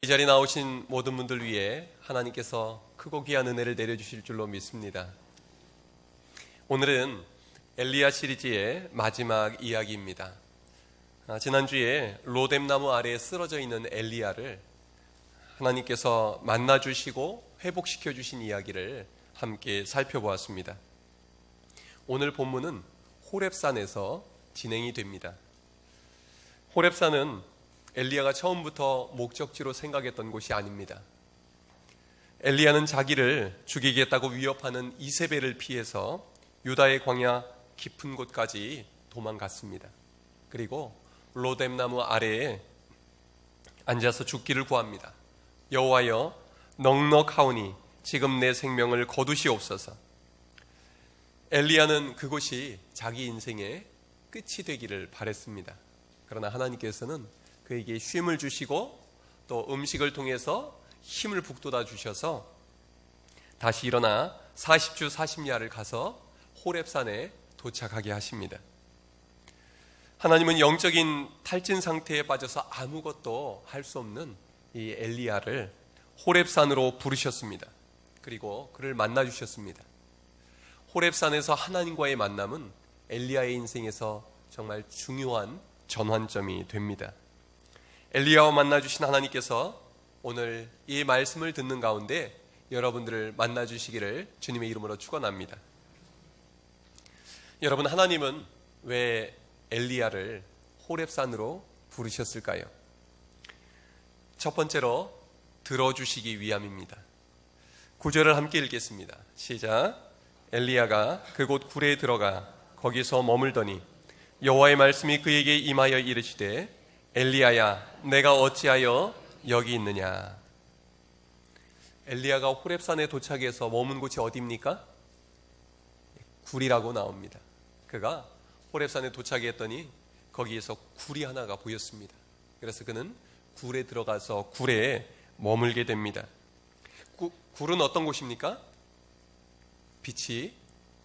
이 자리에 나오신 모든 분들 위해 하나님께서 크고 귀한 은혜를 내려주실 줄로 믿습니다. 오늘은 엘리야 시리즈의 마지막 이야기입니다. 지난주에 로뎀나무 아래에 쓰러져 있는 엘리야를 하나님께서 만나주시고 회복시켜 주신 이야기를 함께 살펴보았습니다. 오늘 본문은 호렙산에서 진행이 됩니다. 호렙산은 엘리야가 처음부터 목적지로 생각했던 곳이 아닙니다. 엘리야는 자기를 죽이겠다고 위협하는 이세벨을 피해서 유다의 광야 깊은 곳까지 도망갔습니다. 그리고 로뎀나무 아래에 앉아서 죽기를 구합니다. 여호와여, 넉넉하오니 지금 내 생명을 거두시옵소서. 엘리야는 그곳이 자기 인생의 끝이 되기를 바랬습니다. 그러나 하나님께서는 그에게 쉼을 주시고 또 음식을 통해서 힘을 북돋아 주셔서 다시 일어나 40주 40야를 가서 호렙산에 도착하게 하십니다. 하나님은 영적인 탈진 상태에 빠져서 아무것도 할 수 없는 이 엘리야를 호렙산으로 부르셨습니다. 그리고 그를 만나 주셨습니다. 호렙산에서 하나님과의 만남은 엘리야의 인생에서 정말 중요한 전환점이 됩니다. 엘리야와 만나주신 하나님께서 오늘 이 말씀을 듣는 가운데 여러분들을 만나주시기를 주님의 이름으로 축원합니다. 여러분, 하나님은 왜 엘리야를 호렙산으로 부르셨을까요? 첫 번째로 들어주시기 위함입니다. 9절을 함께 읽겠습니다. 시작. 엘리야가 그곳 굴에 들어가 거기서 머물더니 여호와의 말씀이 그에게 임하여 이르시되 엘리야야, 내가 어찌하여 여기 있느냐. 엘리야가 호렙산에 도착해서 머문 곳이 어디입니까? 굴이라고 나옵니다. 그가 호렙산에 도착했더니 거기에서 굴이 하나가 보였습니다. 그래서 그는 굴에 들어가서 굴에 머물게 됩니다. 굴은 어떤 곳입니까? 빛이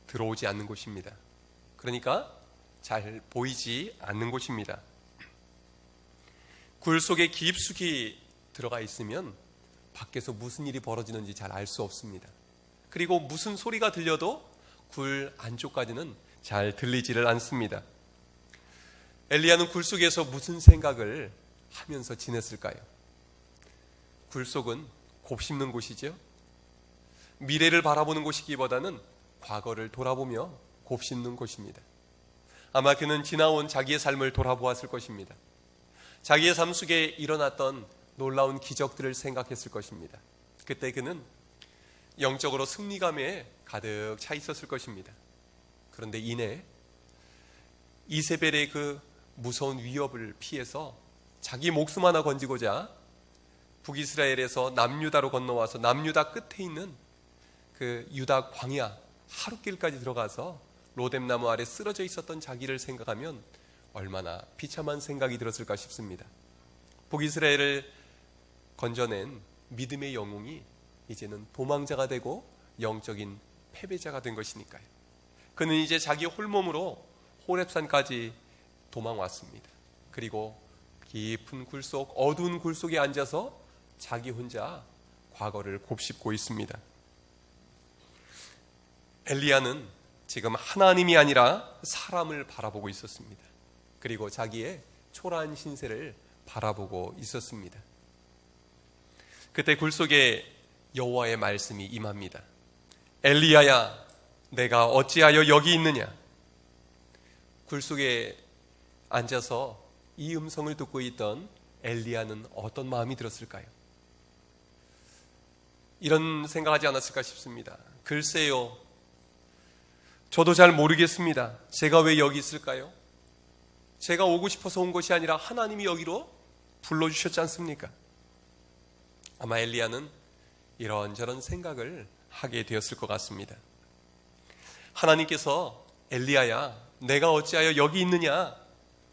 들어오지 않는 곳입니다. 그러니까 잘 보이지 않는 곳입니다. 굴 속에 깊숙이 들어가 있으면 밖에서 무슨 일이 벌어지는지 잘 알 수 없습니다. 그리고 무슨 소리가 들려도 굴 안쪽까지는 잘 들리지를 않습니다. 엘리야는 굴 속에서 무슨 생각을 하면서 지냈을까요? 굴 속은 곱씹는 곳이죠. 미래를 바라보는 곳이기보다는 과거를 돌아보며 곱씹는 곳입니다. 아마 그는 지나온 자기의 삶을 돌아보았을 것입니다. 자기의 삶 속에 일어났던 놀라운 기적들을 생각했을 것입니다. 그때 그는 영적으로 승리감에 가득 차 있었을 것입니다. 그런데 이내 이세벨의 그 무서운 위협을 피해서 자기 목숨 하나 건지고자 북이스라엘에서 남유다로 건너와서 남유다 끝에 있는 그 유다 광야 하룻길까지 들어가서 로뎀나무 아래 쓰러져 있었던 자기를 생각하면 얼마나 비참한 생각이 들었을까 싶습니다. 북이스라엘을 건져낸 믿음의 영웅이 이제는 도망자가 되고 영적인 패배자가 된 것이니까요. 그는 이제 자기 홀몸으로 호렙산까지 도망왔습니다. 그리고 깊은 굴속, 어두운 굴속에 앉아서 자기 혼자 과거를 곱씹고 있습니다. 엘리야는 지금 하나님이 아니라 사람을 바라보고 있었습니다. 그리고 자기의 초라한 신세를 바라보고 있었습니다. 그때 굴 속에 여호와의 말씀이 임합니다. 엘리야야, 내가 어찌하여 여기 있느냐. 굴 속에 앉아서 이 음성을 듣고 있던 엘리야는 어떤 마음이 들었을까요? 이런 생각하지 않았을까 싶습니다. 글쎄요, 저도 잘 모르겠습니다. 제가 왜 여기 있을까요? 제가 오고 싶어서 온 것이 아니라 하나님이 여기로 불러주셨지 않습니까? 아마 엘리야는 이런저런 생각을 하게 되었을 것 같습니다. 하나님께서 엘리야야, 내가 어찌하여 여기 있느냐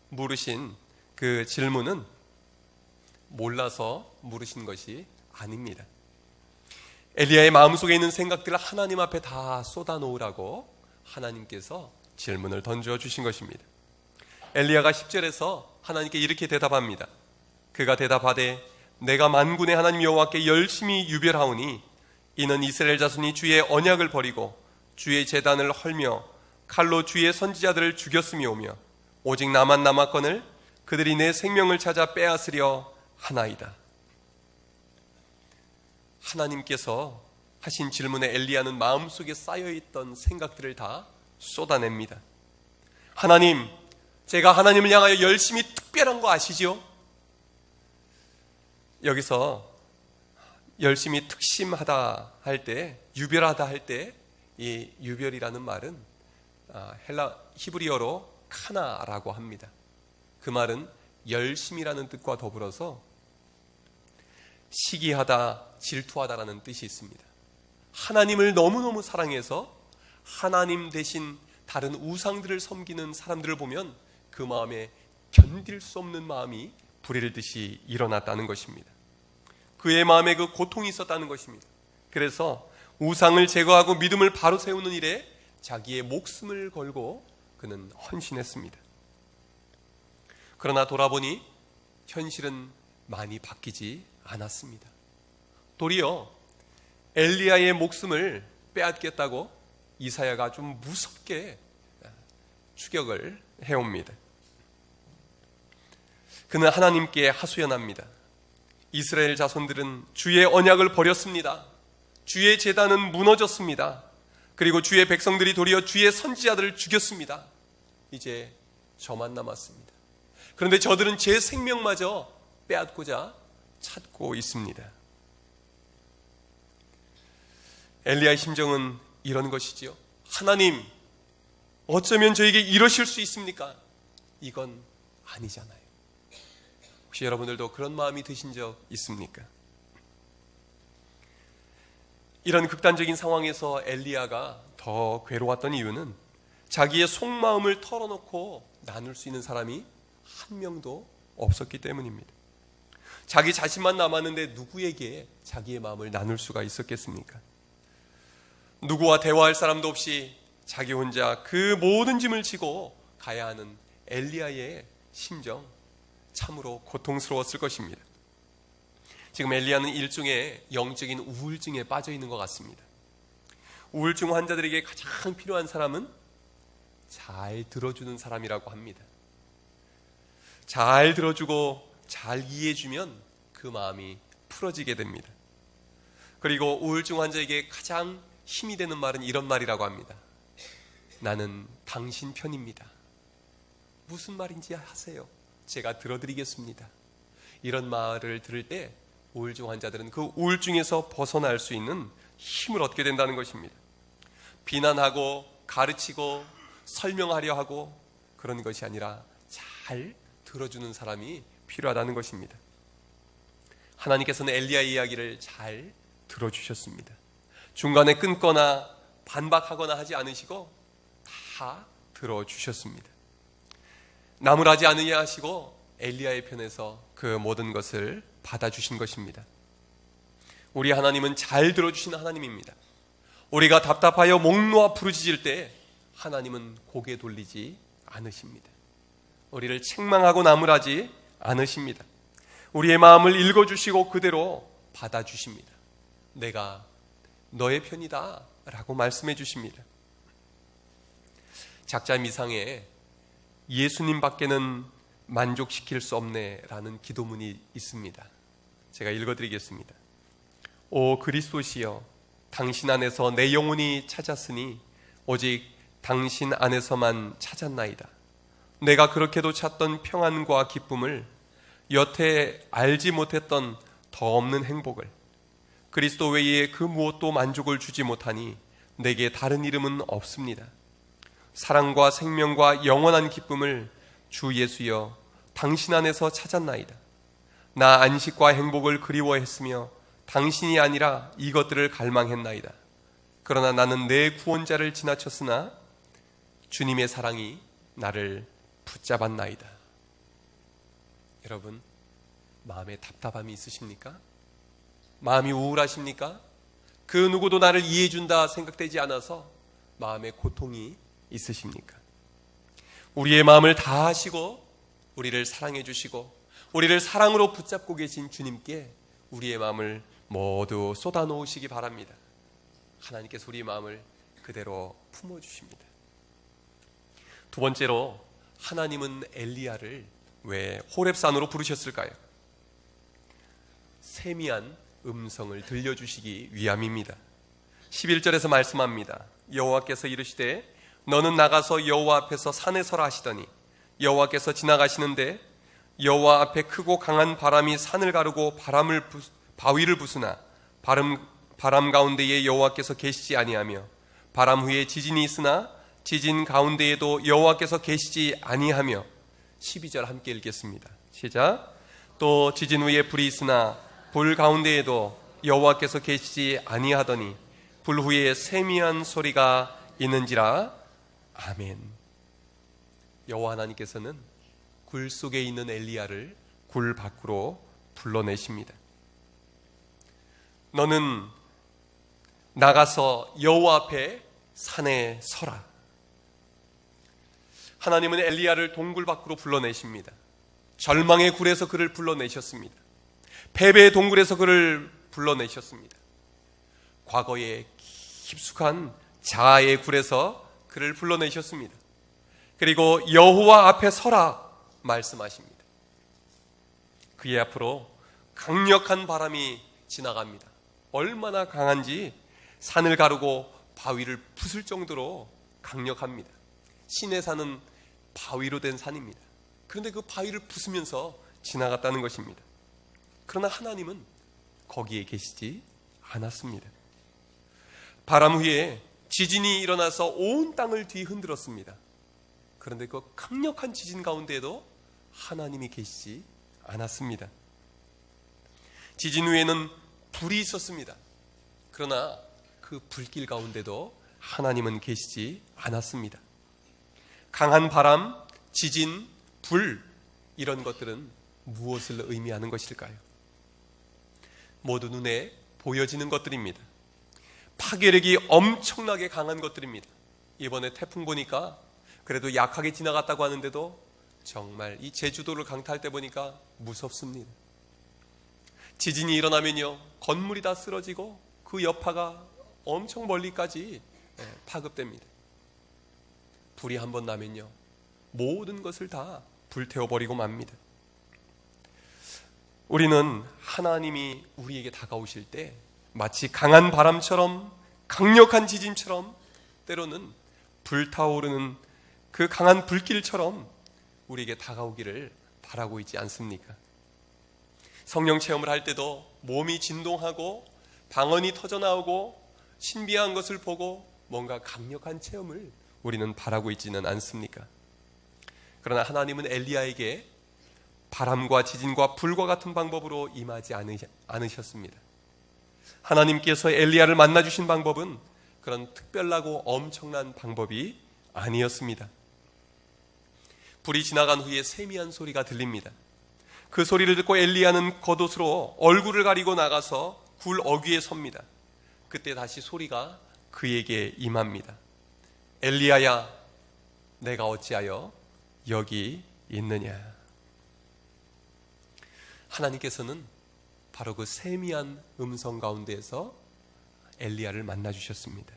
물으신 그 질문은 몰라서 물으신 것이 아닙니다. 엘리야의 마음속에 있는 생각들을 하나님 앞에 다 쏟아놓으라고 하나님께서 질문을 던져주신 것입니다. 엘리야가 10절에서 하나님께 이렇게 대답합니다. 그가 대답하되 내가 만군의 하나님 여호와께 열심히 유별하오니 이는 이스라엘 자손이 주의 언약을 버리고 주의 제단을 헐며 칼로 주의 선지자들을 죽였음이오며 오직 나만 남았거늘 그들이 내 생명을 찾아 빼앗으려 하나이다. 하나님께서 하신 질문에 엘리야는 마음속에 쌓여있던 생각들을 다 쏟아냅니다. 하나님, 제가 하나님을 향하여 열심히 특별한 거 아시죠? 여기서 열심히 특심하다 할 때, 유별하다 할 때 이 유별이라는 말은 히브리어로 카나라고 합니다. 그 말은 열심이라는 뜻과 더불어서 시기하다, 질투하다라는 뜻이 있습니다. 하나님을 너무너무 사랑해서 하나님 대신 다른 우상들을 섬기는 사람들을 보면 그 마음에 견딜 수 없는 마음이 불일 듯이 일어났다는 것입니다. 그의 마음에 그 고통이 있었다는 것입니다. 그래서 우상을 제거하고 믿음을 바로 세우는 일에 자기의 목숨을 걸고 그는 헌신했습니다. 그러나 돌아보니 현실은 많이 바뀌지 않았습니다. 도리어 엘리야의 목숨을 빼앗겠다고 이사야가 좀 무섭게 추격을 해옵니다. 그는 하나님께 하소연합니다. 이스라엘 자손들은 주의 언약을 버렸습니다. 주의 제단은 무너졌습니다. 그리고 주의 백성들이 도리어 주의 선지자들을 죽였습니다. 이제 저만 남았습니다. 그런데 저들은 제 생명마저 빼앗고자 찾고 있습니다. 엘리야의 심정은 이런 것이지요. 하나님, 어쩌면 저에게 이러실 수 있습니까? 이건 아니잖아요. 혹시 여러분들도 그런 마음이 드신 적 있습니까? 이런 극단적인 상황에서 엘리야가 더 괴로웠던 이유는 자기의 속마음을 털어놓고 나눌 수 있는 사람이 한 명도 없었기 때문입니다. 자기 자신만 남았는데 누구에게 자기의 마음을 나눌 수가 있었겠습니까? 누구와 대화할 사람도 없이 자기 혼자 그 모든 짐을 지고 가야 하는 엘리야의 심정, 참으로 고통스러웠을 것입니다. 지금 엘리야는 일종의 영적인 우울증에 빠져 있는 것 같습니다. 우울증 환자들에게 가장 필요한 사람은 잘 들어주는 사람이라고 합니다. 잘 들어주고 잘 이해해주면 그 마음이 풀어지게 됩니다. 그리고 우울증 환자에게 가장 힘이 되는 말은 이런 말이라고 합니다. 나는 당신 편입니다. 무슨 말인지 하세요. 제가 들어드리겠습니다. 이런 말을 들을 때 우울증 환자들은 그 우울증에서 벗어날 수 있는 힘을 얻게 된다는 것입니다. 비난하고 가르치고 설명하려 하고 그런 것이 아니라 잘 들어주는 사람이 필요하다는 것입니다. 하나님께서는 엘리야의 이야기를 잘 들어주셨습니다. 중간에 끊거나 반박하거나 하지 않으시고 다 들어주셨습니다. 나무라지 않으냐 하시고 엘리야의 편에서 그 모든 것을 받아주신 것입니다. 우리 하나님은 잘 들어주시는 하나님입니다. 우리가 답답하여 목 놓아 부르짖을 때 하나님은 고개 돌리지 않으십니다. 우리를 책망하고 나무라지 않으십니다. 우리의 마음을 읽어주시고 그대로 받아주십니다. 내가 너의 편이다 라고 말씀해 주십니다. 작자 미상에 예수님 밖에는 만족시킬 수 없네 라는 기도문이 있습니다. 제가 읽어드리겠습니다. 오 그리스도시여, 당신 안에서 내 영혼이 찾았으니 오직 당신 안에서만 찾았나이다. 내가 그렇게도 찾던 평안과 기쁨을, 여태 알지 못했던 더 없는 행복을, 그리스도 외에 그 무엇도 만족을 주지 못하니 내게 다른 이름은 없습니다. 사랑과 생명과 영원한 기쁨을 주 예수여 당신 안에서 찾았나이다. 나 안식과 행복을 그리워했으며 당신이 아니라 이것들을 갈망했나이다. 그러나 나는 내 구원자를 지나쳤으나 주님의 사랑이 나를 붙잡았나이다. 여러분, 마음에 답답함이 있으십니까? 마음이 우울하십니까? 그 누구도 나를 이해해준다 생각되지 않아서 마음에 고통이 있으십니까? 우리의 마음을 다 아시고 우리를 사랑해 주시고 우리를 사랑으로 붙잡고 계신 주님께 우리의 마음을 모두 쏟아놓으시기 바랍니다. 하나님께서 우리의 마음을 그대로 품어주십니다. 두 번째로, 하나님은 엘리야를 왜 호렙산으로 부르셨을까요? 세미한 음성을 들려주시기 위함입니다. 11절에서 말씀합니다. 여호와께서 이르시되 너는 나가서 여호와 앞에서 산에 서라 하시더니 여호와께서 지나가시는데 여호와 앞에 크고 강한 바람이 산을 가르고 바위를 부수나 바람 가운데에 여호와께서 계시지 아니하며 바람 후에 지진이 있으나 지진 가운데에도 여호와께서 계시지 아니하며. 12절 함께 읽겠습니다. 시작. 또 지진 후에 불이 있으나 불 가운데에도 여호와께서 계시지 아니하더니 불 후에 세미한 소리가 있는지라. 아멘. 여호와 하나님께서는 굴 속에 있는 엘리야를 굴 밖으로 불러내십니다. 너는 나가서 여호와 앞에 산에 서라. 하나님은 엘리야를 동굴 밖으로 불러내십니다. 절망의 굴에서 그를 불러내셨습니다. 패배의 동굴에서 그를 불러내셨습니다. 과거의 깊숙한 자아의 굴에서 그를 불러내셨습니다. 그리고 여호와 앞에 서라 말씀하십니다. 그의 앞으로 강력한 바람이 지나갑니다. 얼마나 강한지 산을 가르고 바위를 부술 정도로 강력합니다. 신의 산은 바위로 된 산입니다. 그런데 그 바위를 부수면서 지나갔다는 것입니다. 그러나 하나님은 거기에 계시지 않았습니다. 바람 후에 지진이 일어나서 온 땅을 뒤흔들었습니다. 그런데 그 강력한 지진 가운데에도 하나님이 계시지 않았습니다. 지진 후에는 불이 있었습니다. 그러나 그 불길 가운데도 하나님은 계시지 않았습니다. 강한 바람, 지진, 불, 이런 것들은 무엇을 의미하는 것일까요? 모두 눈에 보여지는 것들입니다. 파괴력이 엄청나게 강한 것들입니다. 이번에 태풍 보니까 그래도 약하게 지나갔다고 하는데도 정말 이 제주도를 강타할 때 보니까 무섭습니다. 지진이 일어나면요, 건물이 다 쓰러지고 그 여파가 엄청 멀리까지 파급됩니다. 불이 한번 나면요, 모든 것을 다 불태워버리고 맙니다. 우리는 하나님이 우리에게 다가오실 때 마치 강한 바람처럼, 강력한 지진처럼, 때로는 불타오르는 그 강한 불길처럼 우리에게 다가오기를 바라고 있지 않습니까? 성령 체험을 할 때도 몸이 진동하고 방언이 터져나오고 신비한 것을 보고 뭔가 강력한 체험을 우리는 바라고 있지는 않습니까? 그러나 하나님은 엘리야에게 바람과 지진과 불과 같은 방법으로 임하지 않으셨습니다. 하나님께서 엘리야를 만나주신 방법은 그런 특별하고 엄청난 방법이 아니었습니다. 불이 지나간 후에 세미한 소리가 들립니다. 그 소리를 듣고 엘리야는 겉옷으로 얼굴을 가리고 나가서 굴 어귀에 섭니다. 그때 다시 소리가 그에게 임합니다. 엘리야야, 내가 어찌하여 여기 있느냐. 하나님께서는 바로 그 세미한 음성 가운데에서 엘리야를 만나주셨습니다.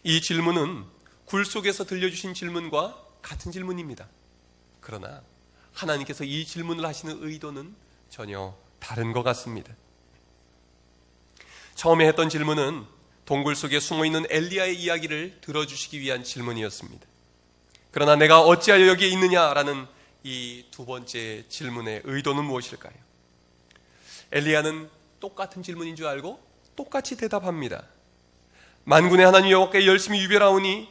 이 질문은 굴 속에서 들려주신 질문과 같은 질문입니다. 그러나 하나님께서 이 질문을 하시는 의도는 전혀 다른 것 같습니다. 처음에 했던 질문은 동굴 속에 숨어있는 엘리야의 이야기를 들어주시기 위한 질문이었습니다. 그러나 내가 어찌하여 여기에 있느냐라는 이 두 번째 질문의 의도는 무엇일까요? 엘리야는 똑같은 질문인 줄 알고 똑같이 대답합니다. 만군의 하나님 여호와께 열심히 유별하오니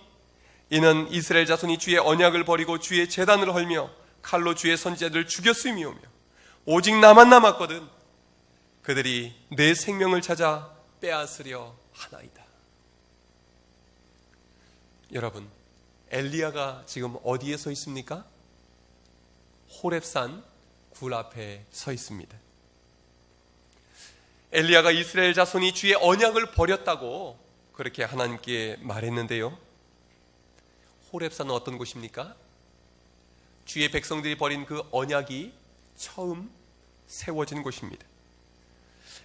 이는 이스라엘 자손이 주의 언약을 버리고 주의 제단을 헐며 칼로 주의 선지자들을 죽였음이오며 오직 나만 남았거든 그들이 내 생명을 찾아 빼앗으려 하나이다. 여러분, 엘리야가 지금 어디에 서 있습니까? 호렙산 굴 앞에 서 있습니다. 엘리야가 이스라엘 자손이 주의 언약을 버렸다고 그렇게 하나님께 말했는데요, 호렙산은 어떤 곳입니까? 주의 백성들이 버린 그 언약이 처음 세워진 곳입니다.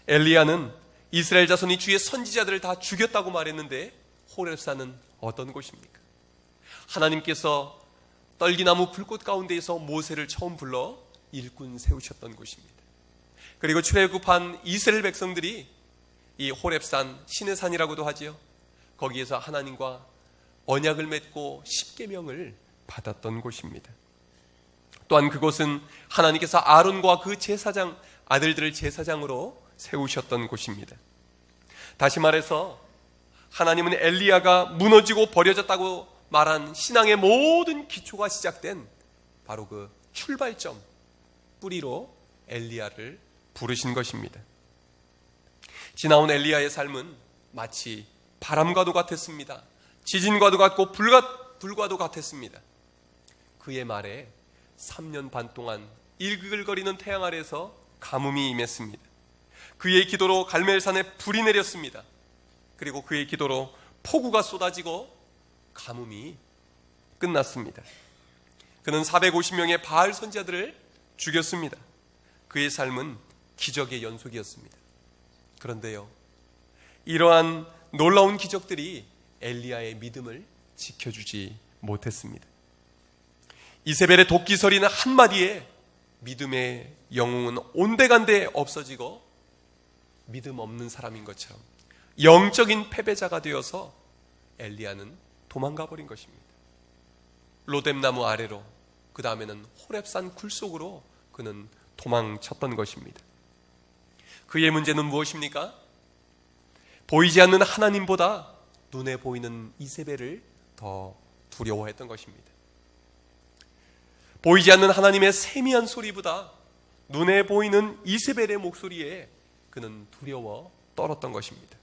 엘리야는 이스라엘 자손이 주의 선지자들을 다 죽였다고 말했는데 호렙산은 어떤 곳입니까? 하나님께서 떨기나무 불꽃 가운데에서 모세를 처음 불러 일꾼 세우셨던 곳입니다. 그리고 출애굽한 이스라엘 백성들이 이 호렙산, 신의 산이라고도 하지요. 거기에서 하나님과 언약을 맺고 십계명을 받았던 곳입니다. 또한 그곳은 하나님께서 아론과 그 제사장 아들들을 제사장으로 세우셨던 곳입니다. 다시 말해서 하나님은 엘리야가 무너지고 버려졌다고 말한 신앙의 모든 기초가 시작된 바로 그 출발점, 뿌리로 엘리야를 부르신 것입니다. 지나온 엘리야의 삶은 마치 바람과도 같았습니다. 지진과도 같고 불과도 같았습니다. 그의 말에 3년 반 동안 일그글거리는 태양 아래에서 가뭄이 임했습니다. 그의 기도로 갈멜산에 불이 내렸습니다. 그리고 그의 기도로 폭우가 쏟아지고 가뭄이 끝났습니다. 그는 450명의 바알 선지자들을 죽였습니다. 그의 삶은 기적의 연속이었습니다. 그런데요, 이러한 놀라운 기적들이 엘리야의 믿음을 지켜주지 못했습니다. 이세벨의 도끼소리는 한마디에 믿음의 영웅은 온데간데 없어지고 믿음 없는 사람인 것처럼 영적인 패배자가 되어서 엘리야는 도망가 버린 것입니다. 로뎀나무 아래로, 그 다음에는 호렙산 굴 속으로 그는 도망쳤던 것입니다. 그의 문제는 무엇입니까? 보이지 않는 하나님보다 눈에 보이는 이세벨을 더 두려워했던 것입니다. 보이지 않는 하나님의 세미한 소리보다 눈에 보이는 이세벨의 목소리에 그는 두려워 떨었던 것입니다.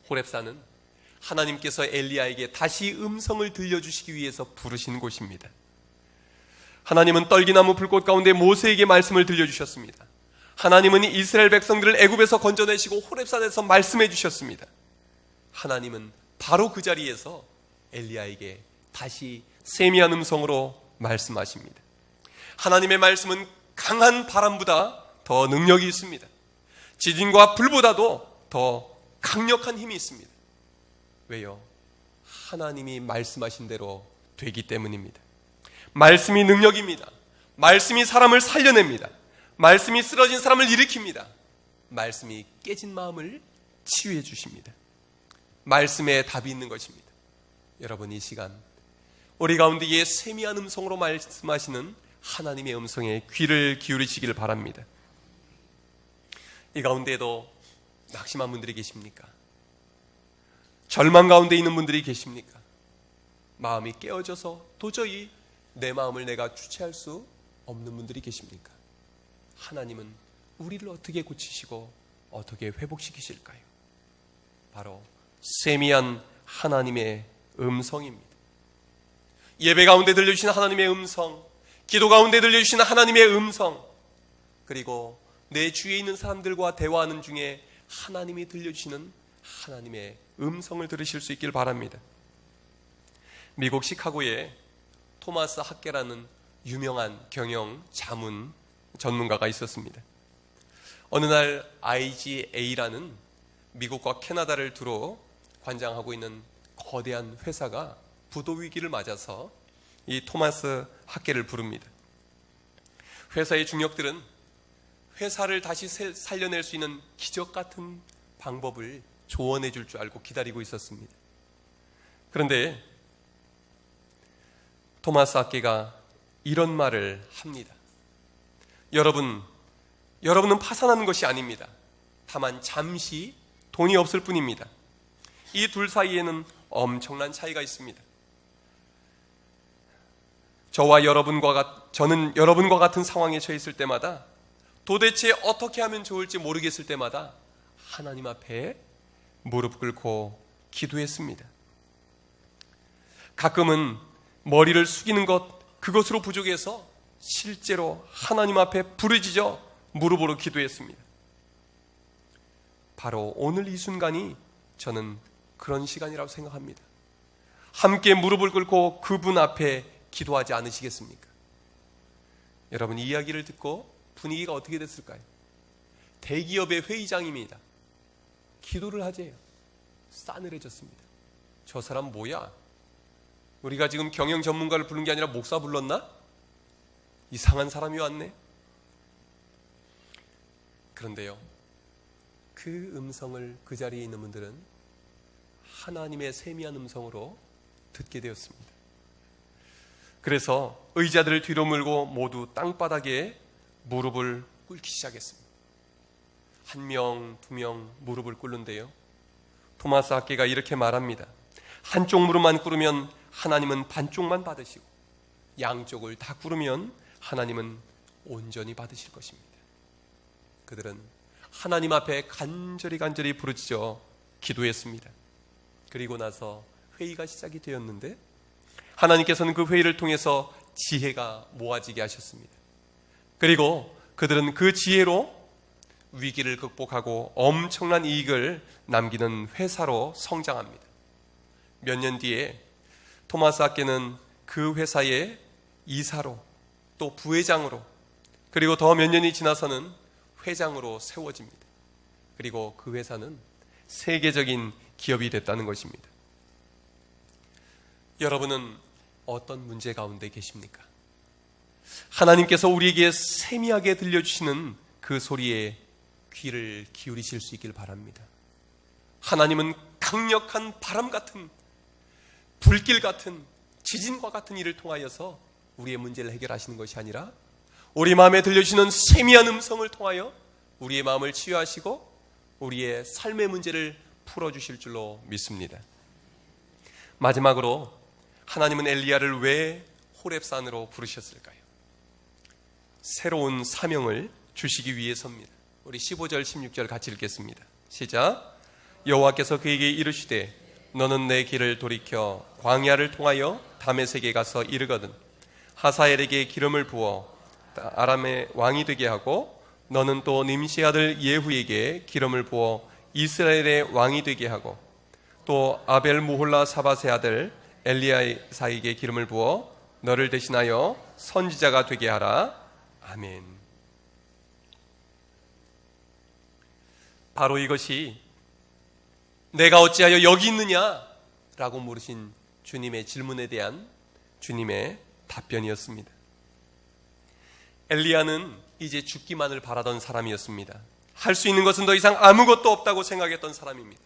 호렙산은 하나님께서 엘리야에게 다시 음성을 들려주시기 위해서 부르신 곳입니다. 하나님은 떨기나무 불꽃 가운데 모세에게 말씀을 들려주셨습니다. 하나님은 이스라엘 백성들을 애굽에서 건져내시고 호렙산에서 말씀해 주셨습니다. 하나님은 바로 그 자리에서 엘리야에게 다시 세미한 음성으로 말씀하십니다. 하나님의 말씀은 강한 바람보다 더 능력이 있습니다. 지진과 불보다도 더 강력한 힘이 있습니다. 왜요? 하나님이 말씀하신 대로 되기 때문입니다. 말씀이 능력입니다. 말씀이 사람을 살려냅니다. 말씀이 쓰러진 사람을 일으킵니다. 말씀이 깨진 마음을 치유해 주십니다. 말씀에 답이 있는 것입니다. 여러분, 이 시간 우리 가운데 이 세미한 음성으로 말씀하시는 하나님의 음성에 귀를 기울이시기를 바랍니다. 이 가운데에도 낙심한 분들이 계십니까? 절망 가운데 있는 분들이 계십니까? 마음이 깨어져서 도저히 내 마음을 내가 주체할 수 없는 분들이 계십니까? 하나님은 우리를 어떻게 고치시고 어떻게 회복시키실까요? 바로 세미한 하나님의 음성입니다. 예배 가운데 들려주시는 하나님의 음성, 기도 가운데 들려주시는 하나님의 음성, 그리고 내 주위에 있는 사람들과 대화하는 중에 하나님이 들려주시는 하나님의 음성을 들으실 수 있길 바랍니다. 미국 시카고에 토마스 학계라는 유명한 경영 자문 전문가가 있었습니다. 어느 날 IGA라는 미국과 캐나다를 두루 관장하고 있는 거대한 회사가 부도 위기를 맞아서 이 토마스 학계를 부릅니다. 회사의 중역들은 회사를 다시 살려낼 수 있는 기적 같은 방법을 조언해 줄 줄 알고 기다리고 있었습니다. 그런데 토마스 학계가 이런 말을 합니다. 여러분은 파산하는 것이 아닙니다. 다만 잠시 돈이 없을 뿐입니다. 이 둘 사이에는 엄청난 차이가 있습니다. 저는 여러분과 같은 상황에 처해 있을 때마다 도대체 어떻게 하면 좋을지 모르겠을 때마다 하나님 앞에 무릎 꿇고 기도했습니다. 가끔은 머리를 숙이는 그것으로 부족해서 실제로 하나님 앞에 부르짖어 무릎으로 기도했습니다. 바로 오늘 이 순간이 저는 그런 시간이라고 생각합니다. 함께 무릎을 꿇고 그분 앞에 기도하지 않으시겠습니까? 여러분, 이 이야기를 듣고 분위기가 어떻게 됐을까요? 대기업의 회의장입니다. 기도를 하재요. 싸늘해졌습니다. 저 사람 뭐야? 우리가 지금 경영 전문가를 부른 게 아니라 목사 불렀나? 이상한 사람이 왔네. 그런데요, 그 음성을 그 자리에 있는 분들은 하나님의 세미한 음성으로 듣게 되었습니다. 그래서 의자들을 뒤로 물고 모두 땅바닥에 무릎을 꿇기 시작했습니다. 한 명, 두 명 무릎을 꿇는데요, 토마스 학개가 이렇게 말합니다. 한쪽 무릎만 꿇으면 하나님은 반쪽만 받으시고 양쪽을 다 꿇으면 하나님은 온전히 받으실 것입니다. 그들은 하나님 앞에 간절히 부르짖어 기도했습니다. 그리고 나서 회의가 시작이 되었는데 하나님께서는 그 회의를 통해서 지혜가 모아지게 하셨습니다. 그리고 그들은 그 지혜로 위기를 극복하고 엄청난 이익을 남기는 회사로 성장합니다. 몇 년 뒤에 토마스 학개는 그 회사의 이사로, 또 부회장으로, 그리고 더 몇 년이 지나서는 회장으로 세워집니다. 그리고 그 회사는 세계적인 기업이 됐다는 것입니다. 여러분은 어떤 문제 가운데 계십니까? 하나님께서 우리에게 세미하게 들려주시는 그 소리에 귀를 기울이실 수 있길 바랍니다. 하나님은 강력한 바람 같은, 불길 같은, 지진과 같은 일을 통하여서 우리의 문제를 해결하시는 것이 아니라 우리 마음에 들려주시는 세미한 음성을 통하여 우리의 마음을 치유하시고 우리의 삶의 문제를 풀어주실 줄로 믿습니다. 마지막으로 하나님은 엘리야를 왜 호렙산으로 부르셨을까요? 새로운 사명을 주시기 위해서입니다. 우리 15절 16절 같이 읽겠습니다. 시작. 여호와께서 그에게 이르시되 너는 내 길을 돌이켜 광야를 통하여 다메섹에 가서 이르거든 하사엘에게 기름을 부어 아람의 왕이 되게 하고 너는 또 님시 아들 예후에게 기름을 부어 이스라엘의 왕이 되게 하고 또 아벨 무홀라 사밧의 아들 엘리야사에게 기름을 부어 너를 대신하여 선지자가 되게 하라. 아멘. 바로 이것이 내가 어찌하여 여기 있느냐? 라고 물으신 주님의 질문에 대한 주님의 답변이었습니다. 엘리야는 이제 죽기만을 바라던 사람이었습니다. 할 수 있는 것은 더 이상 아무것도 없다고 생각했던 사람입니다.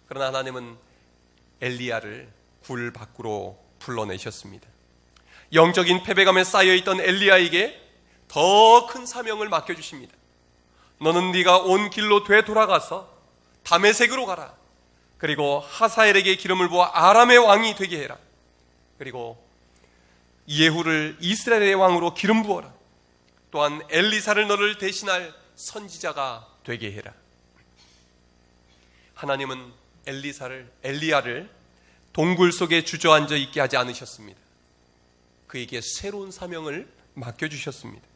그러나 하나님은 엘리야를 굴 밖으로 불러내셨습니다. 영적인 패배감에 쌓여있던 엘리야에게 더 큰 사명을 맡겨주십니다. 너는 네가 온 길로 되돌아가서 다메섹으로 가라. 그리고 하사엘에게 기름을 부어 아람의 왕이 되게 해라. 그리고 예후를 이스라엘의 왕으로 기름 부어라. 또한 엘리사를 너를 대신할 선지자가 되게 해라. 하나님은 엘리야를 동굴 속에 주저앉아 있게 하지 않으셨습니다. 그에게 새로운 사명을 맡겨주셨습니다.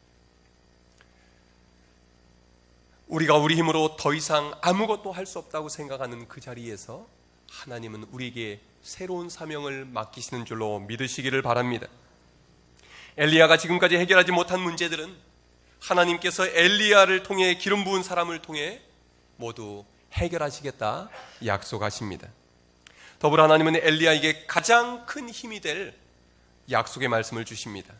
우리가 우리 힘으로 더 이상 아무것도 할 수 없다고 생각하는 그 자리에서 하나님은 우리에게 새로운 사명을 맡기시는 줄로 믿으시기를 바랍니다. 엘리야가 지금까지 해결하지 못한 문제들은 하나님께서 엘리야를 통해 기름 부은 사람을 통해 모두 해결하시겠다 약속하십니다. 더불어 하나님은 엘리야에게 가장 큰 힘이 될 약속의 말씀을 주십니다.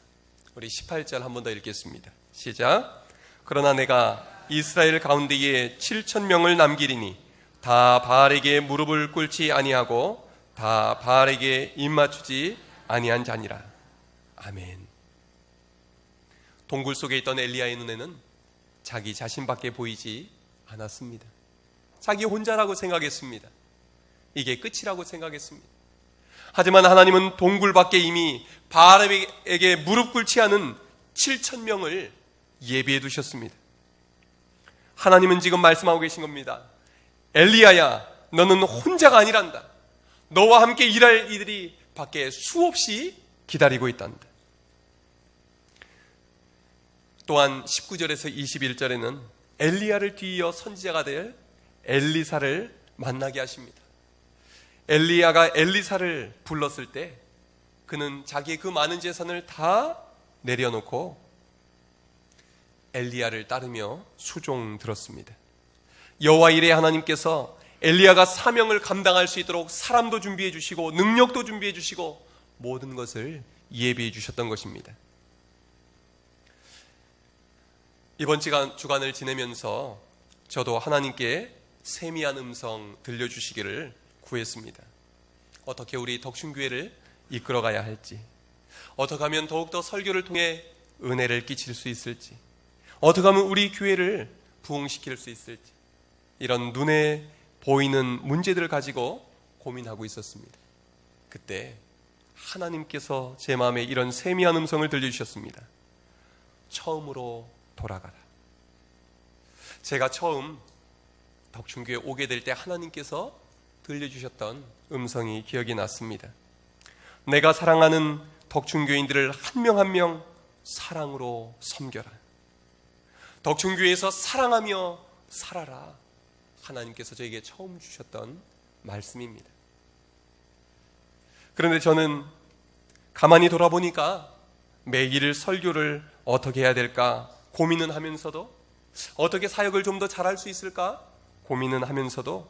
우리 18절 한 번 더 읽겠습니다. 시작. 그러나 내가 이스라엘 가운데에 7,000명을 남기리니 다 바알에게 무릎을 꿇지 아니하고 다 바알에게 입맞추지 아니한 자니라. 아멘. 동굴 속에 있던 엘리야의 눈에는 자기 자신밖에 보이지 않았습니다. 자기 혼자라고 생각했습니다. 이게 끝이라고 생각했습니다. 하지만 하나님은 동굴 밖에 이미 바알에게 무릎 꿇지 않은 7,000명을 예비해 두셨습니다. 하나님은 지금 말씀하고 계신 겁니다. 엘리야야, 너는 혼자가 아니란다. 너와 함께 일할 이들이 밖에 수없이 기다리고 있단다. 또한 19절에서 21절에는 엘리야를 뒤이어 선지자가 될 엘리사를 만나게 하십니다. 엘리야가 엘리사를 불렀을 때 그는 자기의 그 많은 재산을 다 내려놓고 엘리야를 따르며 수종 들었습니다. 여호와 이레 하나님께서 엘리야가 사명을 감당할 수 있도록 사람도 준비해 주시고 능력도 준비해 주시고 모든 것을 예비해 주셨던 것입니다. 이번 주간을 지내면서 저도 하나님께 세미한 음성 들려주시기를 구했습니다. 어떻게 우리 덕춘교회를 이끌어가야 할지, 어떻게 하면 더욱더 설교를 통해 은혜를 끼칠 수 있을지, 어떻게 하면 우리 교회를 부흥시킬 수 있을지, 이런 눈에 보이는 문제들을 가지고 고민하고 있었습니다. 그때 하나님께서 제 마음에 이런 세미한 음성을 들려주셨습니다. 처음으로 돌아가라. 제가 처음 덕춘교에 오게 될 때 하나님께서 들려주셨던 음성이 기억이 났습니다. 내가 사랑하는 덕춘교인들을 한 명 한 명 사랑으로 섬겨라. 덕춘교회에서 사랑하며 살아라. 하나님께서 저에게 처음 주셨던 말씀입니다. 그런데 저는 가만히 돌아보니까 매일 설교를 어떻게 해야 될까 고민은 하면서도, 어떻게 사역을 좀 더 잘할 수 있을까 고민은 하면서도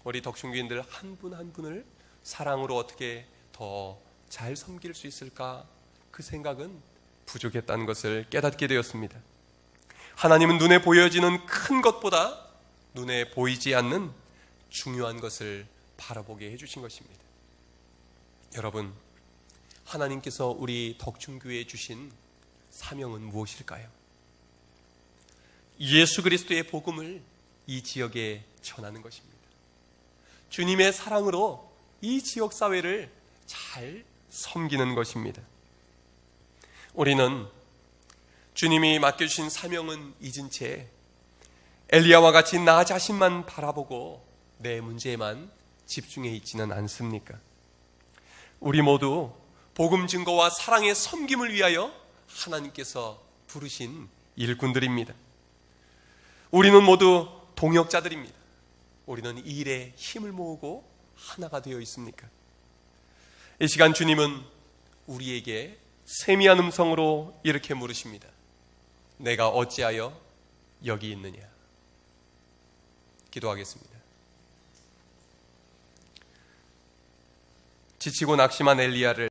우리 덕춘교인들 한 분 한 분을 사랑으로 어떻게 더 잘 섬길 수 있을까, 그 생각은 부족했다는 것을 깨닫게 되었습니다. 하나님은 눈에 보여지는 큰 것보다 눈에 보이지 않는 중요한 것을 바라보게 해주신 것입니다. 여러분, 하나님께서 우리 덕춘교회에 주신 사명은 무엇일까요? 예수 그리스도의 복음을 이 지역에 전하는 것입니다. 주님의 사랑으로 이 지역 사회를 잘 섬기는 것입니다. 우리는 주님이 맡겨주신 사명은 잊은 채 엘리야와 같이 나 자신만 바라보고 내 문제에만 집중해 있지는 않습니까? 우리 모두 복음 증거와 사랑의 섬김을 위하여 하나님께서 부르신 일꾼들입니다. 우리는 모두 동역자들입니다. 우리는 이 일에 힘을 모으고 하나가 되어 있습니까? 이 시간 주님은 우리에게 세미한 음성으로 이렇게 물으십니다. 내가 어찌하여 여기 있느냐? 기도하겠습니다. 지치고 낙심한 엘리야를